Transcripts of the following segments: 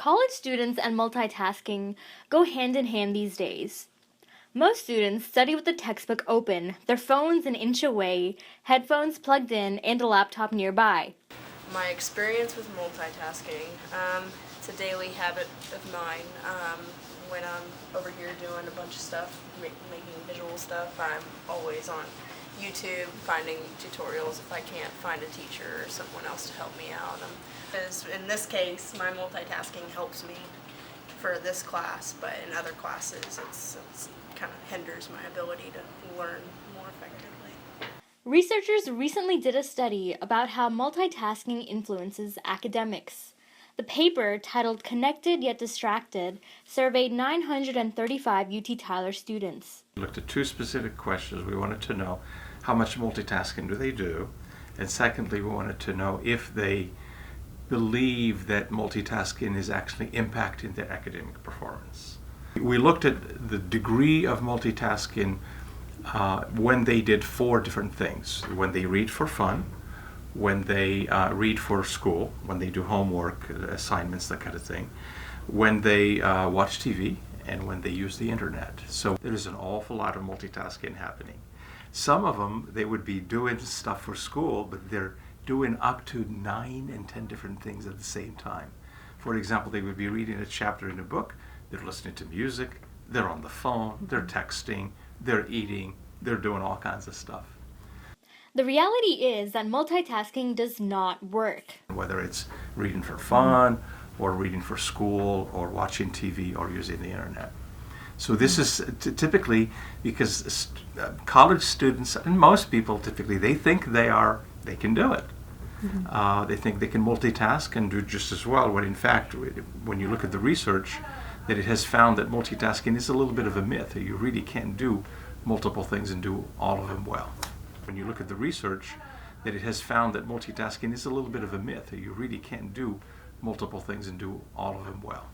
College students and multitasking go hand in hand these days. Most students study with the textbook open, their phones an inch away, headphones plugged in, and a laptop nearby. My experience with multitasking, it's a daily habit of mine. When I'm over here doing a bunch of stuff, making visual stuff, I'm always on YouTube finding tutorials if I can't find a teacher or someone else to help me out. Because in this case, my multitasking helps me for this class, but in other classes, it's kind of hinders my ability to learn more effectively. Researchers recently did a study about how multitasking influences academics. The paper, titled Connected Yet Distracted, surveyed 935 UT Tyler students. We looked at two specific questions. We wanted to know how much multitasking do they do, and secondly, we wanted to know if they believe that multitasking is actually impacting their academic performance. We looked at the degree of multitasking when they did four different things: when they read for fun, when they read for school, when they do homework, assignments, that kind of thing, when they watch TV, and when they use the internet. So there's an awful lot of multitasking happening. Some of them, they would be doing stuff for school, but they're doing up to 9 and 10 different things at the same time. For example, they would be reading a chapter in a book, they're listening to music, they're on the phone, they're texting, they're eating, they're doing all kinds of stuff. The reality is that multitasking does not work. Whether it's reading for fun, or reading for school, or watching TV, or using the internet. So this is typically because college students, and most people typically, they think they can do it. They think they can multitask and do just as well, when in fact, when you look at the research, that it has found that multitasking is a little bit of a myth. You really can't do multiple things and do all of them well. When you look at the research, that it has found that multitasking is a little bit of a myth. You really can't do multiple things and do all of them well.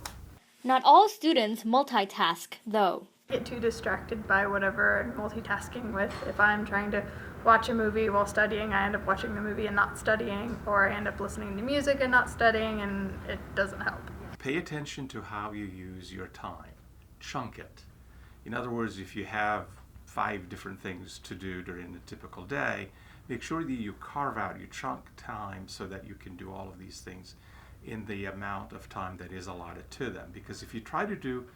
Not all students multitask, though. Get too distracted by whatever I'm multitasking with. If I'm trying to watch a movie while studying, I end up watching the movie and not studying, or I end up listening to music and not studying, and it doesn't help. Pay attention to how you use your time. Chunk it. In other words, if you have 5 different things to do during a typical day, make sure that you carve out, you chunk time so that you can do all of these things in the amount of time that is allotted to them. Because if you try to do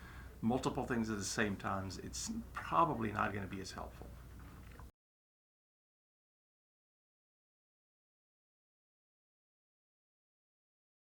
multiple things at the same time, it's probably not going to be as helpful.